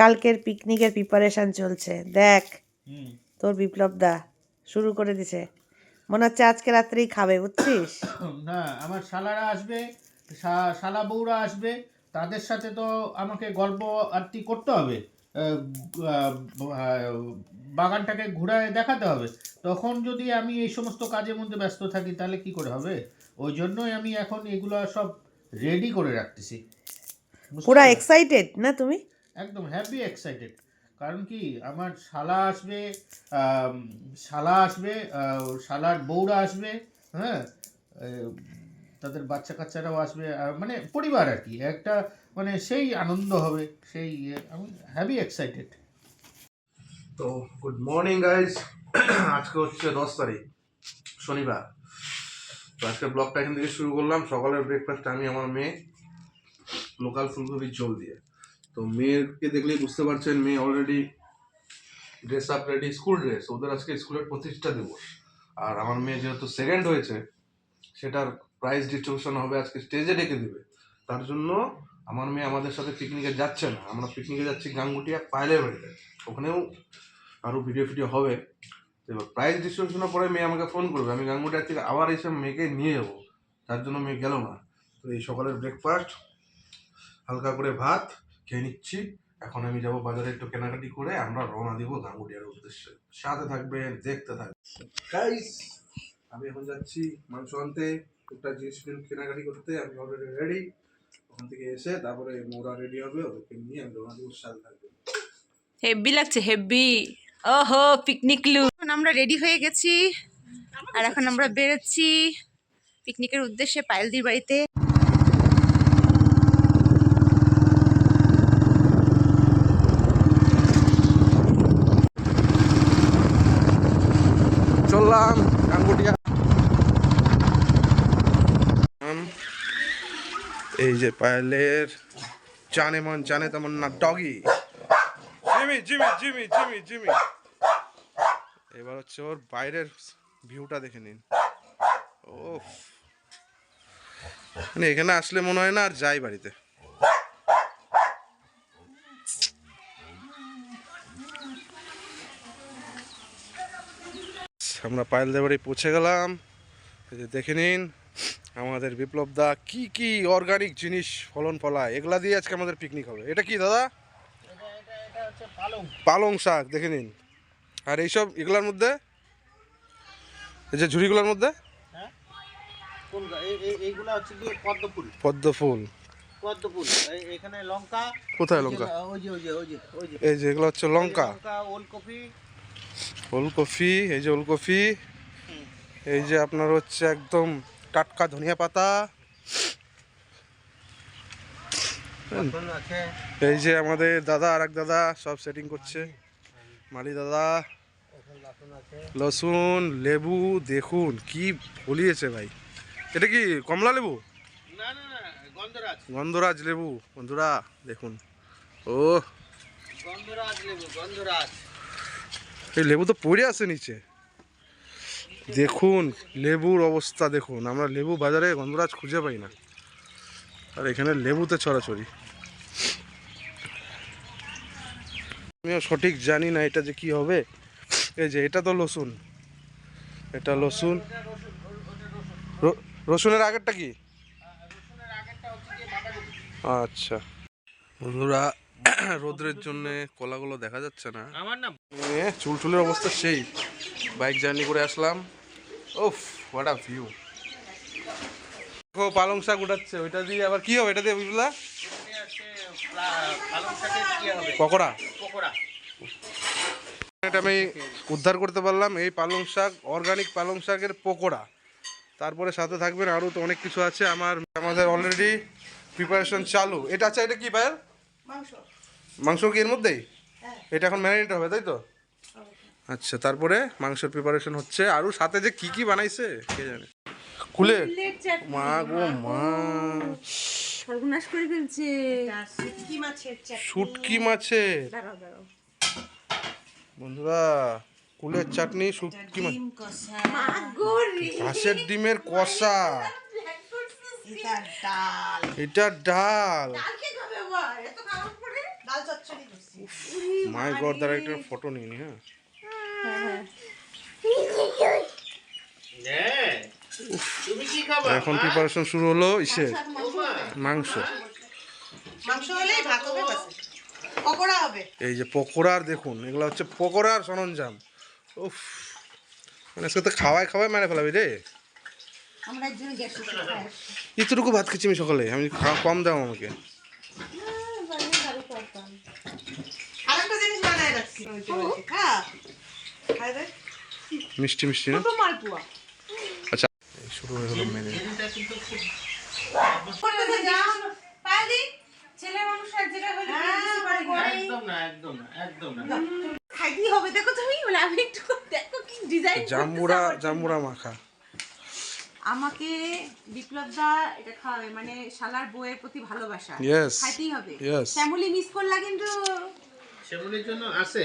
কালকের পিকনিকের প্রিপারেশন চলছে। দেখ তোর বিপ্লব দা শুরু করে দিছে, মনে হচ্ছে আজকে রাত্রেই খাবে, বুঝছিস? না, আমার শালারা আসবে, শালা বউরা আসবে, তাদের সাথে তো আমাকে গল্প আরতি করতে হবে, বাগানটাকে ঘুরায় দেখাতে হবে। তখন যদি আমি এই সমস্ত কাজের মধ্যে ব্যস্ত থাকি তাহলে কি করে হবে? ওই জন্যই আমি এখন এগুলো সব রেডি করে রাখতেছি। পুরা এক্সাইটেড না তুমি? একদম হ্যাপি এক্সাইটেড। কারণ কি, আমার শালা আসবে, শালার বউরা আসবে, হ্যাঁ, তাদের বাচ্চা কাচ্চারাও আসবে, মানে পরিবার আর কি, একটা মানে সেই আনন্দ হবে, সেই আমি হ্যাপি এক্সাইটেড। তো গুড মর্নিং গাইজ, আজকে হচ্ছে 10 তারিখ শনিবার। তো আজকে ব্লগটা এখান থেকে শুরু করলাম। সকালের ব্রেকফাস্ট আমি আমার মেয়ে লোকাল ফুলকপির ঝোল দিয়ে। তো মেয়েকে দেখলেই বুঝতে পারছেন, মেয়ে already dress up ready, school dress. ওদের আজকে স্কুলের প্রতিষ্ঠা দিবস, আর আমার মেয়ে যেহেতু সেকেন্ড হয়েছে সেটার প্রাইজ ডিস্ট্রিবিউশন হবে, আজকে স্টেজে ডেকে দেবে। তার জন্য আমার মেয়ে আমাদের সাথে পিকনিকে যাচ্ছে না, আমরা পিকনিকে যাচ্ছি গাঙ্গুটিয়া পায়েলের বাড়িতে। ওখানেও আরও ভিডিও হবে। এবার প্রাইজ ডিস্ট্রিবিউশনের পরে মেয়ে আমাকে ফোন করবে, আমি গাঙ্গুটিয়া থেকে আবার এসে মেয়েকে নিয়ে যাবো, তার জন্য মেয়ে গেল না। তো এই সকালের ব্রেকফাস্ট, হালকা করে ভাত খেয়ে নিচ্ছি। এখন আমি যাব বাজারে একটু কেনাকাটি করে আমরা রওনা দিব গাঙ্গুটিয়ার উদ্দেশ্যে। সাথে থাকবেন, দেখতে থাকবেন গাইস। আমি এখন যাচ্ছি মাংস আনতে, একটা জিনিস কেনাকাটি করতে। আমি অলরেডি রেডি। ওখান থেকে এসে তারপরে মোরা রেডি হবে, ওদেরকে নিয়ে আমি রওনা দিব। সাথে থাকবেন। হেভি লাগছে, হেভি। ওহো, পিকনিক লুক। এখন আমরা রেডি হয়ে গেছি আর এখন আমরা বেরোচ্ছি পিকনিকের উদ্দেশ্যে পায়েলদির বাড়িতে। চললাম গাঙ্গুটিয়া। এই যে পায়েলের জানে মন জানে তেমন না doggy, Jimmy Jimmy Jimmy Jimmy Jimmy. এবার হচ্ছে ওর বাইরের ভিউটা দেখে নিন। ও মানে এখানে আসলে মনে হয় না আর যাই বাড়িতে। আমরা পায়েলদের বাড়ি পৌঁছে গেলাম। এই যে দেখে নিন আমাদের বিপ্লব দা কি কি অর্গানিক জিনিস ফলন ফলায়, এগুলা দিয়ে আজকে আমাদের পিকনিক হবে। এটা কি দাদা? পালং শাক, দেখে নিন। আর এইসব এগুলার মধ্যে, এই যে ঝুড়িগুলোর মধ্যে এইগুলা হচ্ছে কি পদ্ম ফুল। পদ্ম ফুল, পদ্ম ফুল। এখানে লঙ্কা। কোথায় লঙ্কা? ওই যে ওই যে ওই যে ওই যে এই যে এগুলো হচ্ছে লঙ্কা, ওলকপি। ওলকপি, এই যে ওলকপি। এই যে আপনার হচ্ছে একদম টাটকা ধনিয়া পাতা। এই যে আমাদের দাদা, আর এক দাদা সব সেটিং করছে, মালি দাদা। লসুন, লেবু দেখুন কি ফলিয়েছে ভাই। এটা কি কমলা লেবু? না না না, গন্ধরাজ। গন্ধরাজ লেবু বন্ধুরা দেখুন। ও গন্ধরাজ লেবু, গন্ধরাজ। এই লেবু তো পড়ে আছে নিচে, দেখুন লেবুর অবস্থা দেখুন। আমরা লেবু বাজারে গন্ধরাজ খুঁজে পাই না, আর এখানে লেবুতে ছড়াছড়ি। আমিও সঠিক জানি না এটা যে কি হবে। এই যে এটা তো লসুন, এটা লসুন। রসুনের আগেরটা কি? আচ্ছা বন্ধুরা, রোদ্রের জন্য কলাগুলো দেখা যাচ্ছে না। আমার না চুল টুলের অবস্থা সেই। বাইক জার্নি করে আসলাম। ওফ হোয়াট আ ভিউ। পালং শাক উঠাচ্ছে, ওইটা দিয়ে আবার কি হবে? এটা দিয়ে বুঝলা পকোড়া। এটা আমি উদ্ধার করতে পারলাম, এই পালং শাক, অর্গানিক পালং শাকের পকোড়া। তারপরে সাথে থাকবেন আরও তো অনেক কিছু আছে। আমাদের অলরেডি প্রিপারেশন চালু। এটা আচ্ছা, এটা কি ভাইয়ের মাংস? কি এর মধ্যেই? এটা এখন ম্যারিনেট হবে তাই তো? আচ্ছা, তারপরে মাংসের প্রিপারেশন হচ্ছে। আরও সাথে যে কি কি বানাইছে কে জানে। খুলে মা গো মা, সর্বনাশ করে ফেলছে। শুটকি মাছের বন্ধুরা, কুলের চাটনি, শুটকি মাছ, হাঁসের ডিমের কষা, এটা ডাল। মাই গড, তার একটা ফটো নিয়ে নি। হ্যাঁ, তুমি কি খাবা? এখন প্রিপারেশন শুরু হলো ইসের মাংস। এই যে পকোড়ার, দেখুন এগুলো হচ্ছে পকোড়ার সরঞ্জাম। উফ, মানে আজকে তো খাওয়াই মেরে ফেলাবি রে। এতটুকু ভাত খেয়েছি আমি সকালে, আমি কম দাও আমাকে। মিষ্টি মিষ্টি না? আচ্ছা, এই শুরু হয়ে গেল মেনু। জাম্বুরা মাখা আমাকে বিপ্লব দা এটা খাওয়াবে, মানে শালার বউয়ের প্রতি ভালোবাসা। Yes. খাইতেই হবে। Yes. শ্যামলি মিস করলা কিন্তু। শ্যামলির জন্য আসে।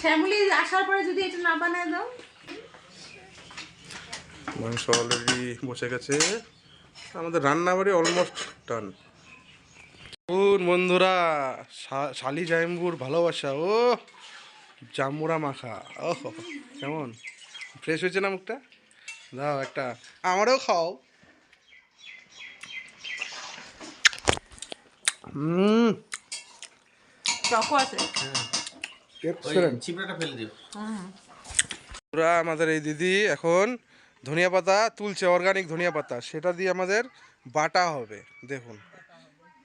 শ্যামলি আসার পরে যদি এটা না বানায় দাও। মাংস অলরেডি বসে গেছে, আমাদের রান্না বাড়ি অলমোস্ট ডান। বন্ধুরা, শালি জাম্বুর ভালোবাসা, ও জাম্বুরা মাখা, ও কেমন ফ্রেশ হয়েছে না মুখটা? দাও একটা, আমারও খাও। টকও আছে। চিপড়াটা ফেলে দিও। পুরা আমাদের এই দিদি এখন ধনিয়া পাতা তুলছে, অর্গানিক ধনিয়া পাতা, সেটা দিয়ে আমাদের বাটা হবে। দেখুন,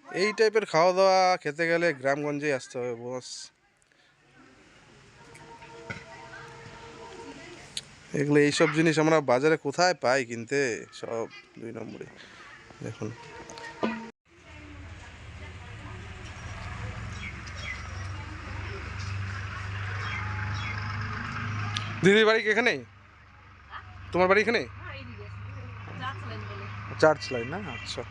এই টাইপের খাওয়া দাওয়া খেতে গেলে গ্রামগঞ্জেই আসতে হবে বস। এগুলো এইসব জিনিস আমরা বাজারে কোথায় পাই কিনতে, সব 2 নম্বরে। দেখুন দিদির বাড়ি কি এখানেই? তোমার বাড়ি এখানে? চার্চ লাইন না? আচ্ছা।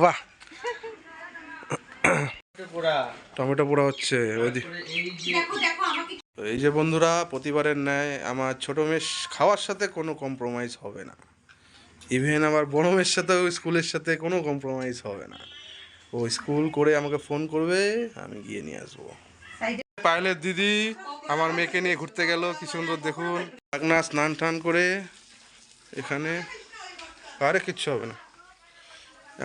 বাহ, টমেটো পোড়া হচ্ছে এই যে বন্ধুরা, প্রতিবারের ন্যায় আমার ছোট মেশ খাওয়ার সাথে কোনো কম্প্রোমাইজ হবে না। ইভেন আমার বড় মেয়ের সাথেও স্কুলের সাথে কোনো কম্প্রোমাইজ হবে না। ও স্কুল করে আমাকে ফোন করবে, আমি গিয়ে নিয়ে আসবো। পায়েলের দিদি আমার মেয়েকে নিয়ে ঘুরতে গেল, কি সুন্দর দেখুন। আগনা স্নান টান করে এখানে, আরে কিচ্ছু হবে না।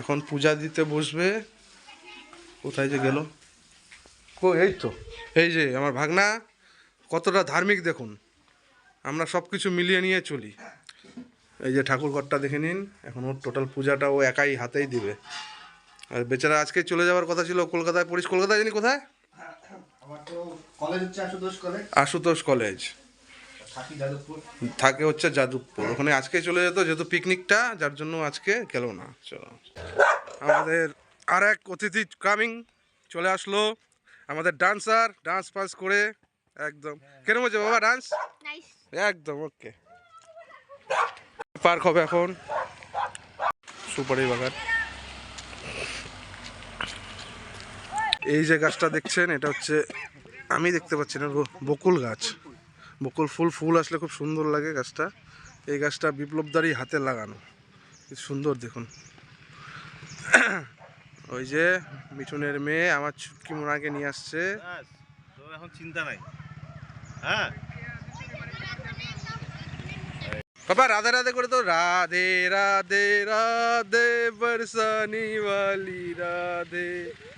এখন পূজা দিতে বসবে। কোথায় যে গেল? এই তো, এই যে আমার ভাগনা কতটা ধার্মিক দেখুন। আমরা সব কিছু মিলিয়ে নিয়ে চলি। এই যে ঠাকুর ঘরটা দেখে নিন, এখন ওর টোটাল পূজাটা ও একাই হাতেই দিবে। আর বেচারা আজকে চলে যাওয়ার কথা ছিল কলকাতায়, কলকাতায় জানি কোথায়, আশুতোষ কলেজ, থাকে হচ্ছে যাদবপুর, ওখানে আজকে চলে যেত, যেহেতু পিকনিকটা, যার জন্য আজকে গেল না। চলো, আমাদের আর এক অতিথি কামিং চলে আসলো, আমাদের ডান্সার, ডান্স পাস করে একদম। কেরম হচ্ছে বাবা ডান্স? একদম ওকে। পার্ক হবে এখন সুপারি বাগান। এই যে গাছটা দেখছেন, এটা হচ্ছে, আমি দেখতে পাচ্ছি না, বকুল গাছ। বকুল ফুল আসলে খুব সুন্দর লাগে গাছটা। এই গাছটা বিপ্লবদারই হাতে লাগানো, কি সুন্দর দেখুন। ওই যে মিঠুনের মেয়ে আমার ছুটকি মোনাকে নিয়ে আসছে, এখন চিন্তা নাই। হ্যাঁ বাবা, রাধে রাধে করে তো, রাধে রাধে রাধে বরসানি ওয়ালি রাধে,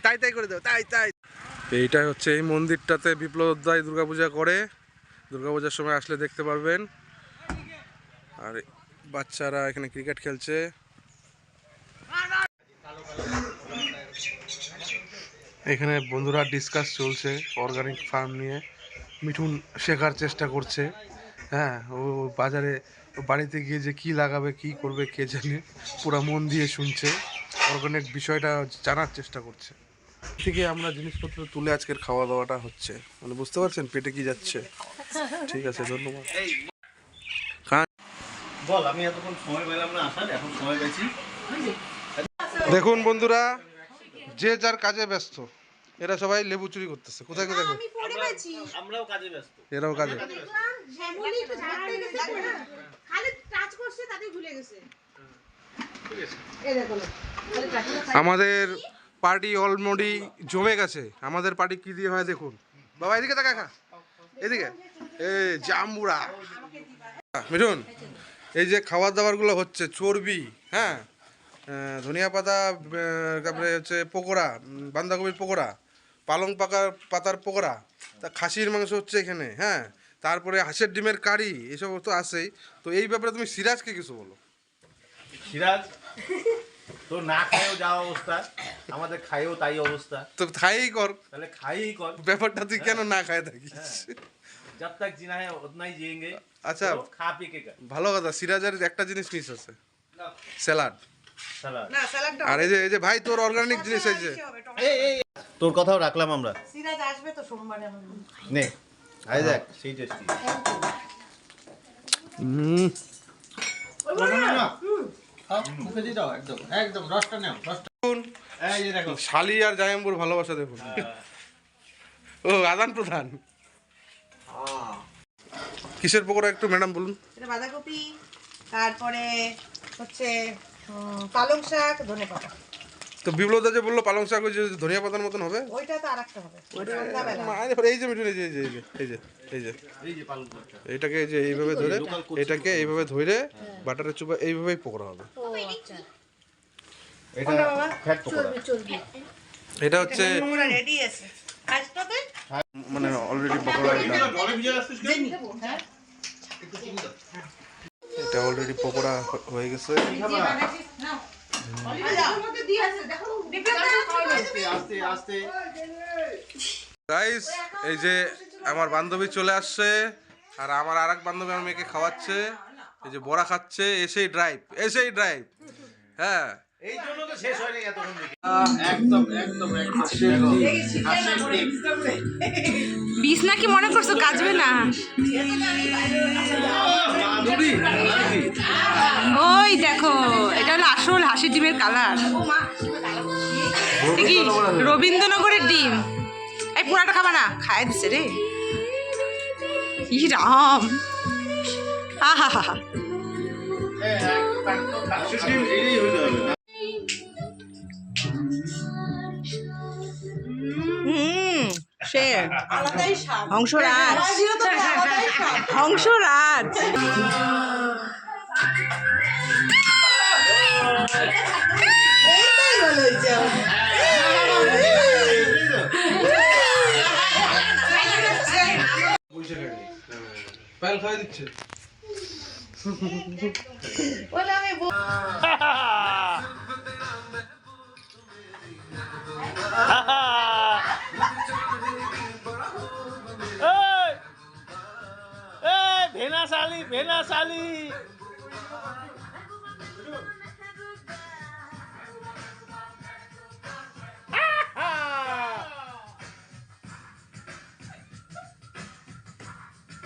তাই তাই করে দাও, তাই তাই। এইটাই হচ্ছে এই মন্দিরটাতে বিপ্লব দাই দুর্গাপূজা করে, দুর্গাপূজার সময় আসলে দেখতে পারবেন। আর বাচ্চারা এখানে ক্রিকেট খেলছে। এখানে বন্ধুরা ডিসকাস চলছে অর্গানিক ফার্ম নিয়ে। মিঠুন শেখার চেষ্টা করছে। হ্যাঁ, ও বাজারে বাড়িতে গিয়ে যে কী লাগাবে, কী করবে কে জানে, পুরো মন দিয়ে শুনছে, অর্গানিক বিষয়টা জানার চেষ্টা করছে। থেকে আমরা জিনিসপত্র তুলে আজকের খাওয়া দাওয়াটা হচ্ছে, মানে বুঝতে পারছেন পেটে কি যাচ্ছে। ঠিক আছে, ধন্যবাদ। বল, আমি এতক্ষণ সময় পেলাম না আসার, এখন সময় পেয়েছি। দেখুন বন্ধুরা, যে যার কাজে ব্যস্ত, এরা সবাই লেবু চুরি করতেছে। কোথায় কোথায়? আমরাও কাজে ব্যস্ত। এরাও কাজে। আমাদের পার্টি অলরেডি জমে গেছে। আমাদের পার্টি কি দিয়ে হয় দেখুন। বাবা এদিকে তাকা, খা এদিকে। এই জাম্বুরা মিঠুন, এই যে খাবার দাবারগুলো হচ্ছে চর্বি, হ্যাঁ, ধনিয়া পাতা, তারপরে হচ্ছে পকোড়া, বাঁধাকপির পকোড়া, পালং পাতার পকোড়া, তা খাসির মাংস হচ্ছে এখানে, হ্যাঁ, তারপরে হাঁসের ডিমের কারি, এসব তো আছেই। তো এই ব্যাপারে তুমি সিরাজকে কিছু বলো। সিরাজ তো না খাইও যা অবস্থা, আমাদের খাইও তাই অবস্থা। তো খাইই কর, তাহলে খাইই কর। ব্যাপারটা তুই কেন না খাই থাকিস? जब तक जीना है उतना ही जिएंगे। আচ্ছা, तो खा पी के कर ভালো কথা। সিরাজের একটা জিনিস মিস আছে, স্যালাড। সালাদ। না স্যালাডটা আর এই যে ভাই তোর অর্গানিক জিনিস এই যে তোর কথাও রাখলাম আমরা। সিরাজ আসবে তো সোমবারে আমার নে আই দেখ সেই টেস্টি। মুখে দিয়ে দাও, একদম একদম রসটা নাও, রসটা। এই যে দেখো শালি আর জায়াম্বুর ভালোবাসা দেখুন। ও আদান প্রধান। কিসের পকোড়া একটু ম্যাডাম বলুন। এটা বাঁধাকপি, তারপরে হচ্ছে পালং শাক, ধনেপাতা। তো বিপ্লবদা যে বললো পালং শাক ওই যে ধনিয়া পাতার মতন হবে, ওইটা তো আরেকটা হবে। এই যে মিঠুন, এই যে এই যে পালং শাকটা। এটাকে এই যে এইভাবে ধরে, এটাকে এইভাবে ধরে বাটারে চুপা এইভাবেই পকোড়া হবে। ও আচ্ছা, এটা ফ্যাট পকোড়া। এটা হচ্ছে পুরো রেডি আছে আজটাতে। মানে অলরেডি পকোড়া, জলে ভিজে আসছিস কেন? হ্যাঁ এটা অলরেডি পকোড়া হয়ে গেছে। আস্তে আস্তে গাইস, এই যে আমার বান্ধবী চলে আসছে, আর আমার আরেক বান্ধবী আমার মেয়েকে খাওয়াচ্ছে। এই যে বড়া খাচ্ছে, এসেই ড্রাইভ। হ্যাঁ, এই জন্য তো শেষ হয়নি এতক্ষণ দেখে। একদম একদম একদম বিষ নাকি মনে করছো কাজবে না? ওই দেখো, এটা হলো আসল হাঁসের ডিমের কালার। কি রবীন্দ্রনগরের ডিম? এই পুরাটা খাবা না, খায় দিছে রে। ই রাম, আহা হা হা। সে হংসরাজ পাল খাওয়া দিচ্ছে।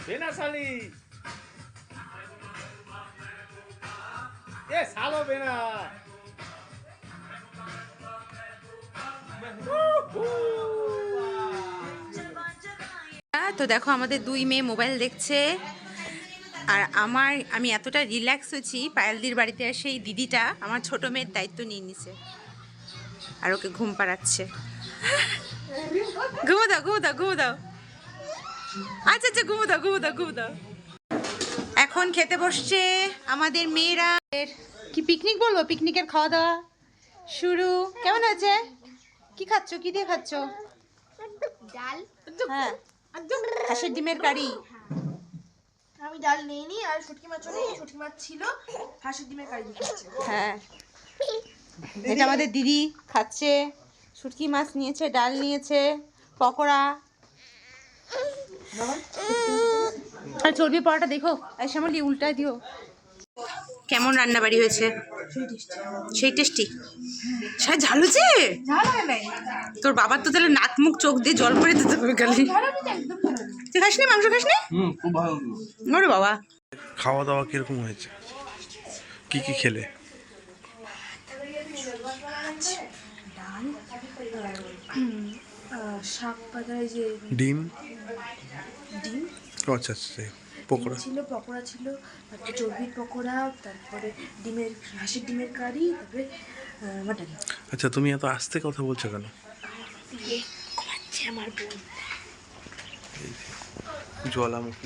ভেনা শালি এ সালো বেনা। তো দেখো আমাদের দুই মেয়ে মোবাইল দেখছে, আর আমি এতটা রিল্যাক্স হয়েছি পায়েলদির বাড়িতে এসে। এই দিদিটা আমার ছোট মেয়ের দায়িত্ব নিয়ে নিছে আর ওকে ঘুম পাড়াচ্ছে। ঘুমো দাও। আচ্ছা ঘুমো দাও। এখন খেতে বসছে আমাদের মেয়েরা। কি পিকনিক বলবো, পিকনিকের খাওয়া দাওয়া শুরু। কেমন হয়েছে? কি খাচ্ছ, কি দিয়ে খাচ্ছ? ডাল। হ্যাঁ, হাঁসের ডিমের কারি। আমি ডাল নিইনি, আর শুটকি মাছও নেই। শুটকি মাছ ছিল, হাঁসের ডিমের কারি দিয়েছে। হ্যাঁ, এটা আমাদের দিদি খাচ্ছে। শুটকি মাছ নিয়েছে, ডাল নিয়েছে, পকোড়া আর চর্বি পরোটা। দেখো এই শ্যামলি উল্টায় দিও। কেমন রান্নাবাড়ি হয়েছে? সেই টেস্টি। সাই ঝাল হয়েছে? তোর বাবার তো তাহলে নাক মুখ চোখ দিয়ে জল পড়ে দিতে হবে খালি। তুই খাসনি মাংস? খাসনি? খুব ভালো। ওরে বাবা, খাওয়া দাওয়া কিরকম হয়েছে? কি খেলে? শাক পাতায় যে ডিম। ডিম, আচ্ছা। পকোড়া ছিল, পকোড়া ছিল, তারপরে চর্বির পকোড়া, তারপরে হাঁসের ডিমের কারি, তারপরে মাটন। আচ্ছা তুমি এত আস্তে কথা বলছো কেন? ঘুমাচ্ছে আমার বোন। জ্বালামুখী।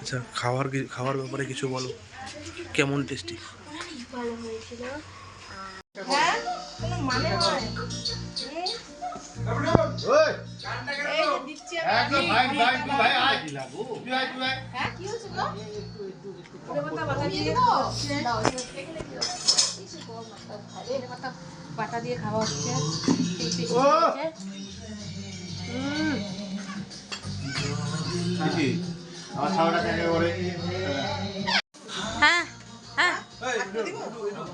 আচ্ছা খাওয়ার ব্যাপারে কিছু বলো, কেমন টেস্টি? ভালো হয়েছিল। হ্যাঁ, কোনো মানে হয়? একদম ভাই ভাই তুই ভাই আয় তুই আয় তুই আয়। হ্যাঁ, কি হয়েছে গো? বাটা দিয়ে খাওয়া হচ্ছে। কি আমার ছাওয়াটা কেন করে হ্যাঁ হ্যাঁ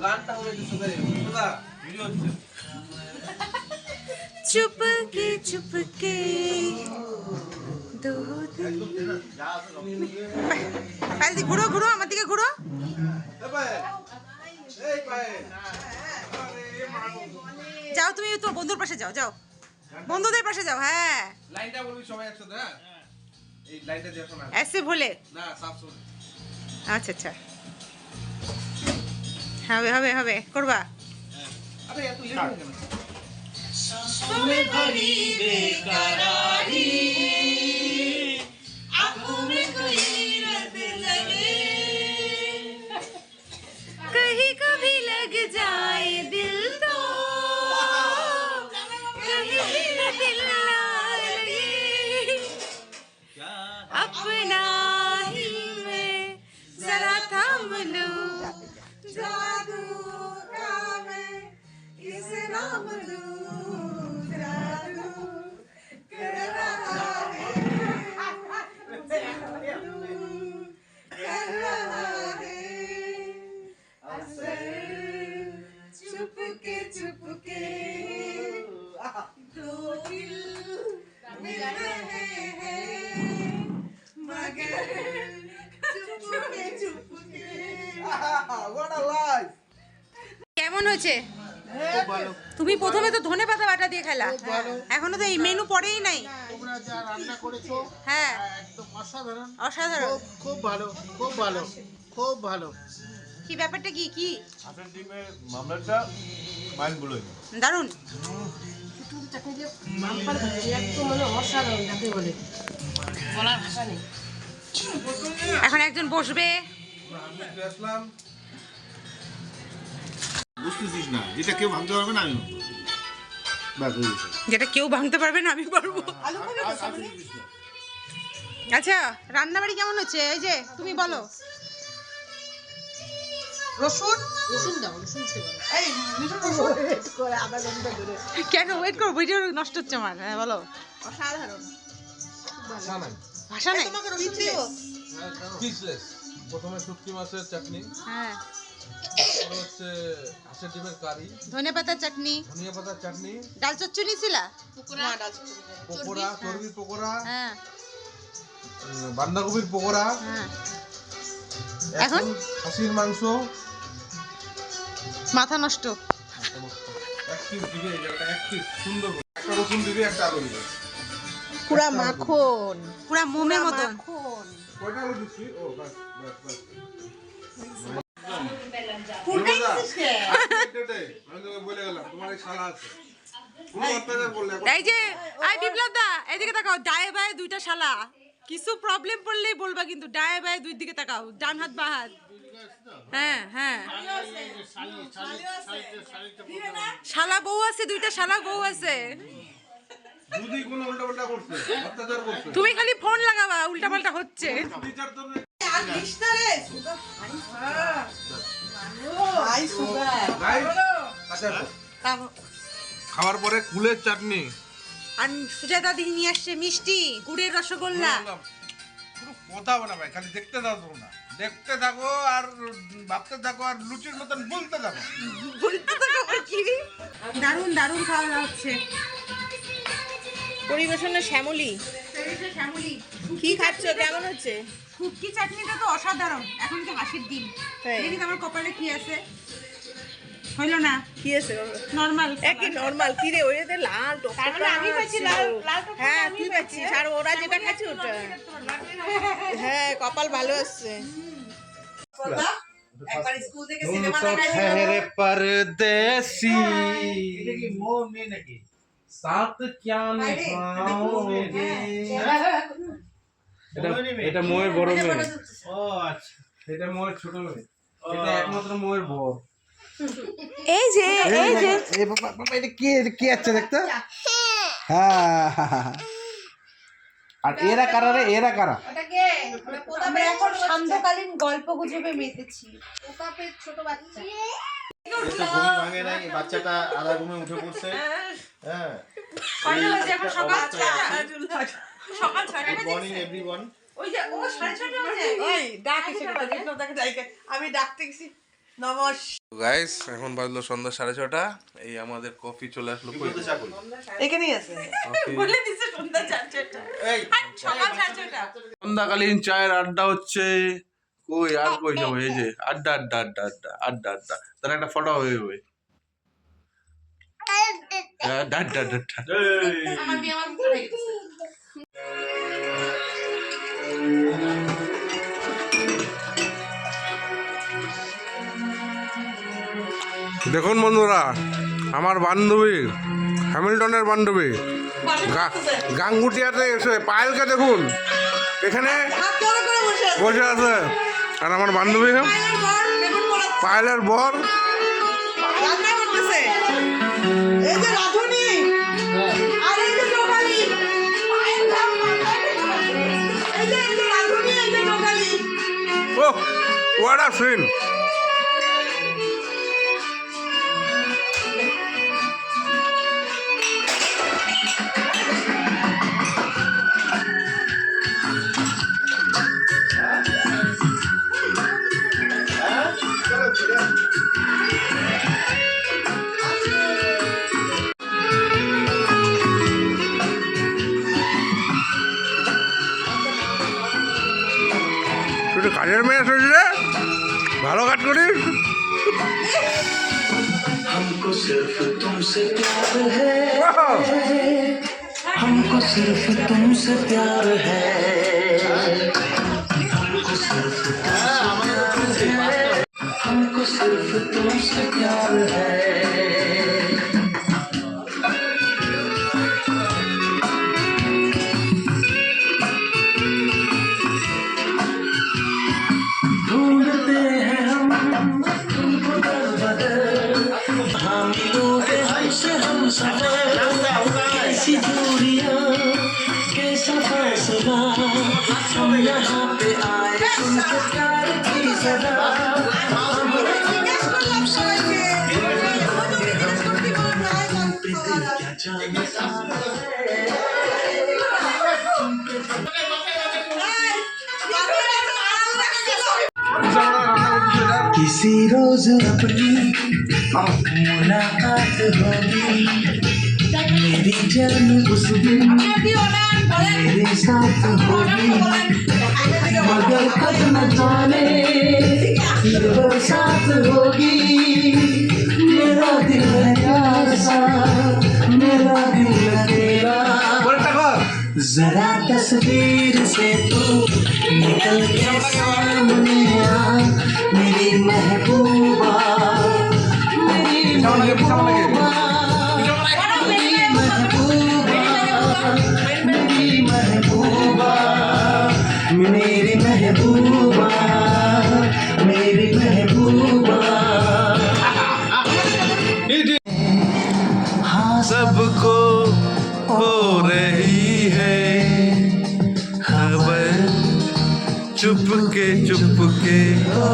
গানটা হবে দাদা ভিডিও হচ্ছে চুপকে চুপকে ঘুরো ঘুরো আমার দিকে ঘুরো। যাও তুমি তো বন্ধুর পাশে যাও, যাও বন্ধুদের পাশে যাও। হ্যাঁ লাইনটা বলবি সবাই একসাথে। হ্যাঁ এই লাইনটা দিয়ে শোনা ऐसे ভুলে না সাফ শোন। আচ্ছা আচ্ছা হবে হবে হবে করবা। আরে এত লেট হয়ে গেল। कहीं कभी लग जाए दिल तो कहीं दिल ना लगे अपना ही मैं जरा थाम लूं जादू का मैं इसे नाम लूं जादू कर रहा है कर रहा है चुपके चुपके दो दिल मिल रहे हैं मगर चुपके चुपके। কেমন হয়েছে? তুমি প্রথমে তো ধনেপাতা বাটা দিয়ে খেলা, এখনো তো এই মেনু পড়েই নাই। তোমরা যা রান্না করেছো হ্যাঁ একদম অসাধারণ, অসাধারণ। খুব ভালো, খুব ভালো, খুব ভালো। কি ব্যাপারটা কি কি হাঁসের ডিমের মামলাটা মাইন্ড ব্লোয়িং। দারুণ। এখন একজন বসবে। আসলাম বুঝতেছিস না, যেটা কেউ ভাবতে পারবে না আমি ভাববো। ব্যাস হয়ে গেছে। যেটা কেউ ভাঙতে পারবে না আমি পারবো। আচ্ছা রান্না বাড়ি কেমন হচ্ছে? এই যে তুমি বলো। কেন ওয়েট করো, ভিডিও নষ্ট হচ্ছে আমার। হ্যাঁ বলো। ভাষা নাই। পিসলেস। প্রথমে শুটকি মাছের চাটনি, হ্যাঁ তারপরে হচ্ছে হাঁসের ডিমের কারি, ধনে পাতার চাটনি, ধনিয়া পাতার চাটনি, ডাল চচ্চড়ি ছিল। পকোড়া, চর্বির পকোড়া, হ্যাঁ বাঁধাকপির পকোড়া, হ্যাঁ। এখন খাসির মাংস। মাথা নষ্ট। এক পিস দিবে, এক পিস সুন্দর করে। একটা রসুন দিবে, একটা আলু দিবে। পুরা মাখন, পুরা মোমের মতন। কয়টা আলু দিচ্ছি? ও বাস বাস বাস। আমি তোকে বলে গেলাম তোমার এই শালা আছে। কোনো অত্যাচার করলে এখন এই যে আই বিপ্লব দা এদিকে তাকাও, ডায়ে বায়ে দুইটা শালা, কিছু প্রবলেম পড়লেই বলবা কিন্তু। ডায়ে বায়ে দুই দিকে তাকাও, ডান হাত বা হাত। হ্যাঁ হ্যাঁ শালা বউ আছে, দুইটা শালা বউ আছে। যদি কোনো উল্টাপাল্টা করছে, অত্যাচার করছে, তুমি খালি ফোন লাগাবা, উল্টা পাল্টা হচ্ছে। বিচার তোর খাওয়ার পরে কুলের চাটনি, আর সুজাতা দিদি নিয়ে আসছে মিষ্টি গুড়ের রসগোল্লা। পুরো কথা বলা ভাই, খালি দেখতে দাও তোমরা, দেখতে থাকো আর ভাবতে থাকো আর লুচির মতন বলতে থাকো। বলতে তো খবর কি? দারুণ দারুণ খাওয়া দাওয়া হচ্ছে। পরিবেশনে শ্যামলি। শ্যামলি কি খাচ্ছ, কেমন হচ্ছে? শুটকি চাটনিটা তো অসাধারণ। এখন তো হাসির দিন, তাই। দেখি তো আমার কপালে কি আছে। হইলো না কি আছে নর্মাল একই নর্মাল কি রে ওইতে লাল তার মানে আমি পাচ্ছি লাল লাল টক হ্যাঁ তুই পাচ্ছিস আর ওরা যেটা খাচ্ছে ওটা হ্যাঁ কপাল ভালো আসছে একবার স্কুল থেকে तुम সিনেমা तो দেখাইছিল ठहरे परदेसी এটা কি মোর মেয়ে নাকি? साथ क्या निभाओगे এটা মোয়ের বড় মেয়ে, ও আচ্ছা। এটা মোয়ের ছোট মেয়ে, এটা একমাত্র মোয়ের বর। এই যে এই বাবা বাবা এটা কি আছে দেখতে? হ্যাঁ আর এরা কারা রে, এরা কারা? আমরা এখন সান্ধ্যকালীন গল্প গুজবে মেতেছি এ তো ঘুম ভাঙে নাই, বাচ্চাটা আধা ঘুমে উঠে পড়ছে। হ্যাঁ, কয়টা বাজে এখন? সকাল 6টা। সকাল 6টা গুড মর্নিং এভরিওয়ান। ওই যে ও 6:30 বাজে ওই ডাকি সেটা বিপ্লবদাকে যাইকে আমি ডাকতে গেছি নমস্কার গাইস এখন বাজলো সন্ধ্যা 6:30। এই আমাদের কফি চলে আসলো। কই চা করি। এখানেই আছে কফি বলে দিছে সন্ধ্যা 4:30 এই সকাল 4:30 সন্ধ্যাকালীন চায়ের আড্ডা হচ্ছে। কই আর কই যাবো? এই যে আড্ডা আড্ডা আড্ডা আড্ডা আড্ডা আড্ডা, তার একটা ফটো হয়ে যাবে। আড্ডা আড্ডা আড্ডা। আমার বিয়ে আমার ঘুরে গেছে দেখুন বন্ধুরা, আমার বান্ধবী, হ্যামিল্টনের বান্ধবী গাঙ্গুটিয়াতে এসে পায়েলকে দেখুন এখানে বসে আছে। আর আমার বান্ধবী পায়েলের বর রান্না করতেছে এই যে রাধুনি আর এই যে নোকালি এই যে রাধুনি এই যে নোকালি ও হোয়াট আ সিন। তুই তো কাজের মেয়ে আসিস রে, ভালো কাজ করিস। हमको सिर्फ तुमसे प्यार है, हमको सिर्फ तुमसे प्यार है, हमको सिर्फ तुमसे प्यार है, हमको सिर्फ तुमसे प्यार है। ढूंढते हैं हम तुमको दर बदर, हाँ मिलोगे हमसे हम सफर, कैसी दूरियां कैसा फासला, हम यहाँ पे आए सुनके प्यार की सदा, हम तुमसे दिल क्या जानता किसी रोज अपनी मुलाकात होगी, मेरी जान उस दिन मेरे साथ होगी, मगर कब न जाने फिर बरसात होगी, मेरा दिल है प्यासा, मेरा दिल अकेला, जरा तस्वीर से तू निकल के सामने आ, मेरी महबूबा, मेरी महबूबा, मेरी महबूबा, मेरी महबूबा, मेरी महबूबा, मेरी महबूबा। हाँ सबको हो रही है खबर, चुपके चुपके ओ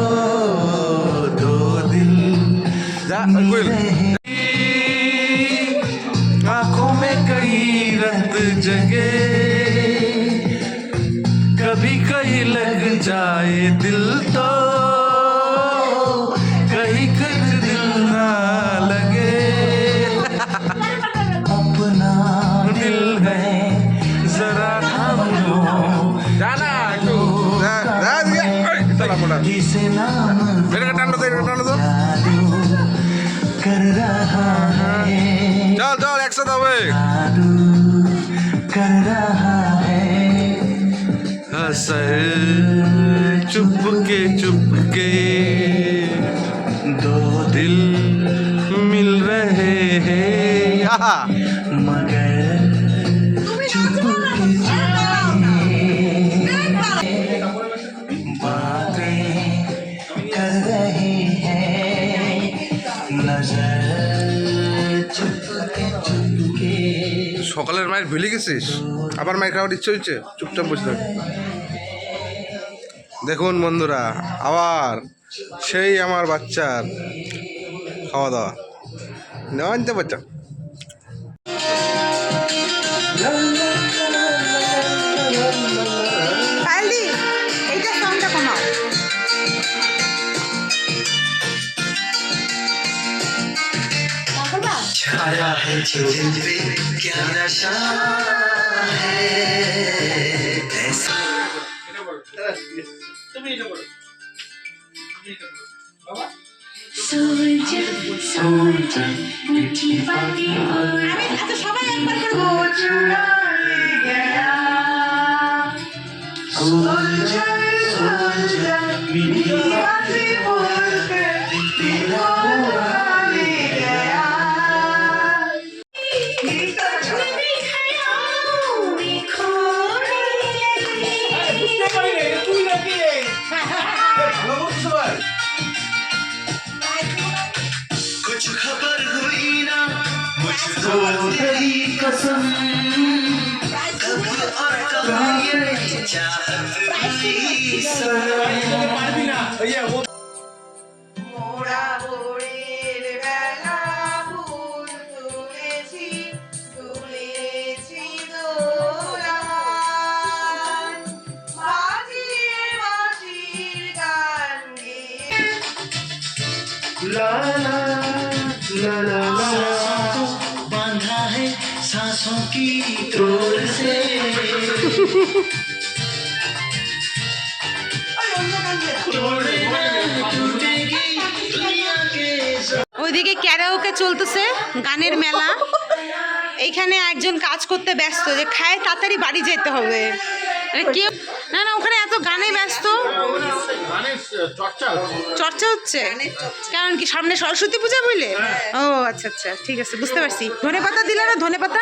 दो दिल आंखों में कई रंग जगे, कभी कहीं लग जाए दिल तो कहीं कुछ दिल ना लगे, अपना दिल है जरा थाम लो, जिसे नाम जादू, कर रहा है चल चल একসাথে হবে जादू कर रहा है हंसर चुपके दो दिल मिल रहे हैं मगर चुपके बातें कर रहे हैं नजर चुपके चुपके সকালের মায়ের ভুলে গেছিস আবার মায়ের খাওয়ার ইচ্ছে হচ্ছে চুপচাপ বসে থাক দেখুন বন্ধুরা আবার সেই আমার বাচ্চার খাওয়া দাওয়া নেওয়া আনতে বাচ্চা পায়েলদি এইটা সাউন্ডটা কমাও। छाया है जिन पे क्या नशा है ऐसा मीठी बातें আচ্ছা সবাই একবার করে বলো। मीठी बातें बोलकर तेरा बुरा ले गया कुछ खबर हुई ना मुझको तेरी कसम कब और कहाँ ये चाहत की सनम মোরা ভোরের বেলা ফুল তুলেছি তুলেছি দোলান বাজিয়ে বাঁশির গান গেয়ে ला ला ला ला ला बांधा है सांसों की डोर से तोड़े ना टूटेगी दुनिया के ওইদিকে ক্যারাওকে চলতেছে গানের মেলা। এইখানে একজন কাজ করতে ব্যস্ত যে খায় তাড়াতাড়ি বাড়ি যেতে হবে। মানে কেউ না না ওখানে এত গানে ব্যস্ত গানের চর্চা হচ্ছে। চর্চা হচ্ছে কারণ কি সামনে সরস্বতী পূজা বুঝলে ও আচ্ছা আচ্ছা ঠিক আছে বুঝতে পারছি। ধনে পাতা দিলে না ধনে পাতা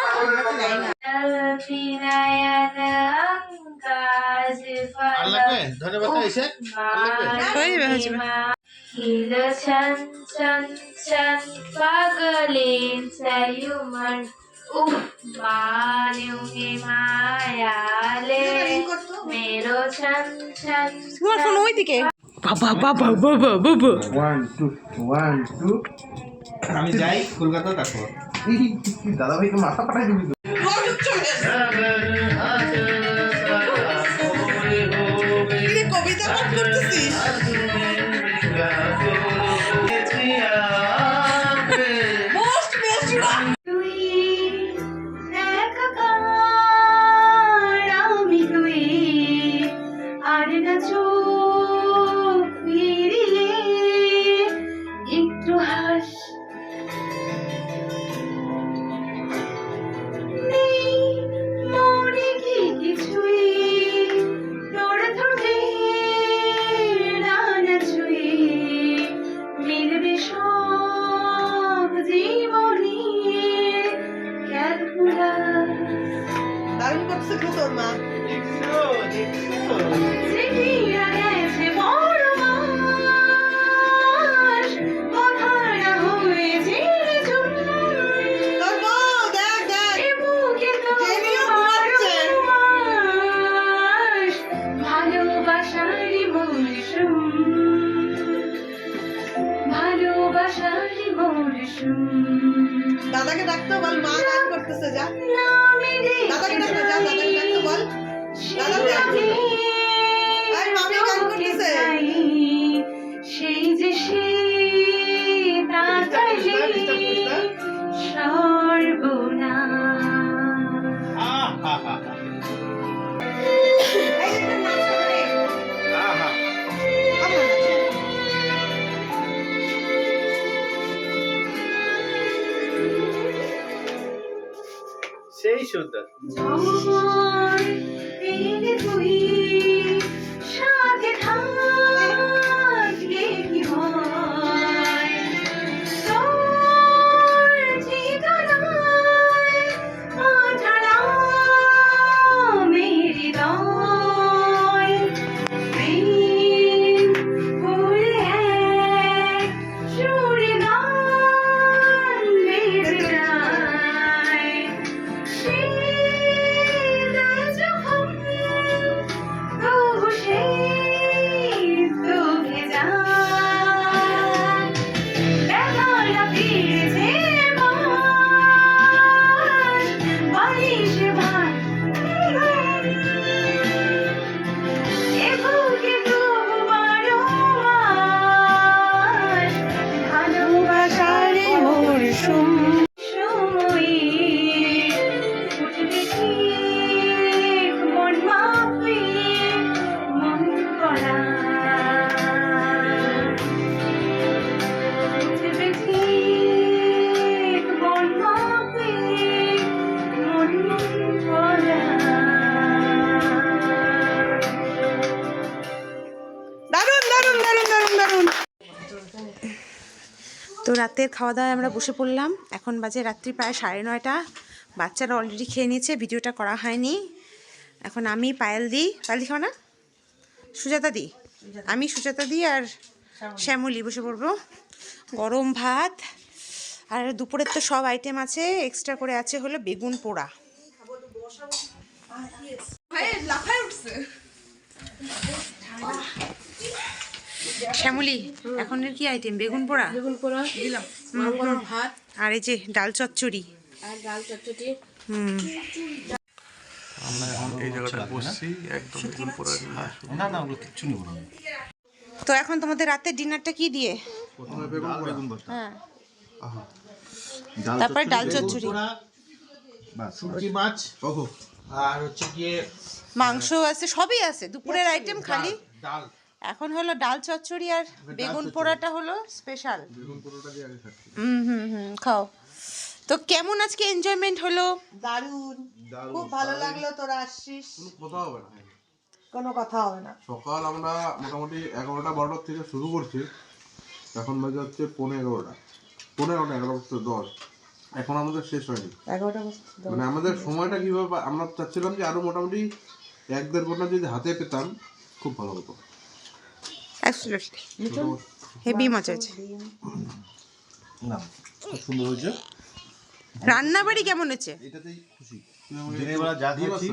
আর লাগবে ধন্যবাদ এসে আর লাগবে হয়ে যাবে হয়ে যাবে। Pagalin sa human mayale mero chan chan তোমার ফোন ওইদিকে বাবা বাবা বাবা বাবা 1 2 1 2 আমি যাই কলকাতা দেখো দাদা ভাইকে মাথা পাঠাই দিবি কবিতা পাঠ করতেছিস দারুণ করতেছে কিন্তু তোর মা তোর বউ দেখ দেখ জেনিও ঘুমাচ্ছে ভালোবাসারি মৌসুম ভালোবাসারি মৌসুম দাদাকে ডাকতে বল মা গান করতেছে যা দাদাকে ডাকতে যা দাদাকে ডাকতে বল দাদা দেখ এই মামি গান করতেছে সেই যে সে তাকালে সর্বনাশ আহা উদ্ধার। দারুণ দারুণ দারুণ দারুণ দারুণ। তো রাতের খাওয়া দাওয়ায় আমরা বসে পড়লাম। এখন বাজে রাত্রি প্রায় 9:30। বাচ্চারা অলরেডি খেয়ে নিয়েছে, ভিডিওটা করা হয়নি। এখন আমি পায়েল দি খাও না, সুজাতা দি, আমি সুজাতা দি আর শ্যামলী বসে পড়বো। গরম ভাত আর দুপুরের তো সব আইটেম আছে, এক্সট্রা করে আছে হলো বেগুন পোড়া। শ্যামলী, এখনের কি আইটেম? বেগুন পোড়া, বেগুন পোড়া দিলাম, ভাত আর এই যে ডাল চচ্চড়ি। আর ডাল চচ্চড়ি। আমরা এখন এই জায়গাটা বসছি একদম বেগুন পোড়া নিয়ে। না না, ওগুলো কিচ্ছু নেবো না। তো এখন তোমাদের রাতের ডিনারটা কি দিয়ে? প্রথমে বেগুন পোড়া, হ্যাঁ, আহা, তারপর ডাল চচ্চড়ি, শুটকি মাছ, ওহো, আর হচ্ছে গিয়ে মাংস আছে, সবই আছে দুপুরের আইটেম। খালি ডাল। এখন হলো ডাল চচ্চড়ি আর বেগুন পোড়াটা হলো স্পেশাল। বেগুন পোড়াটা দিয়ে আগে খাচ্ছি। খাও। তো কেমন আজকে এনজয়মেন্ট হলো? দারুণ, খুব ভালো লাগলো তোরা আসছিস। কোনো কথা হবে না, কোনো কথা হবে না। সকাল আমরা মোটামুটি 11টা-12টার থেকে শুরু করছি, এখন বাজে হচ্ছে 11:15, 11:10। এখন আমাদের শেষ হয়নি। 11টা মানে আমাদের সময়টা কিভাবে, আমরা চাচ্ছিলাম যে আরো মোটামুটি 1-1.5 ঘন্টা যদি হাতে পেতাম খুব ভালো হতো। অ্যাবসলিউটলি হেভি মজা হয়েছে। না, খুব সুন্দর হয়েছে। রান্নাবাড়ি কেমন হয়েছে? এটাতেই খুশি। দিনের বেলা যা খাচ্ছি,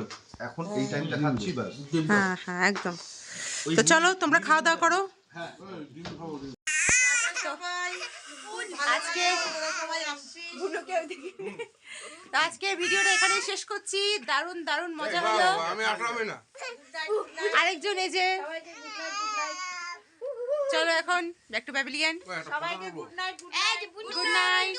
এখন এই টাইমটা খাচ্ছি ব্যাস। হ্যাঁ হ্যাঁ একদম। তো চলো তোমরা খাওয়া দাওয়া করো। আজকে আজকে ভিডিওটা এখানেই শেষ করছি। দারুণ দারুণ মজা হলো। আমি আসলামই না। আরেকজন এই যে, চলো এখন ব্যাক টু প্যাভিলিয়ন। সবাইকে গুড নাইট।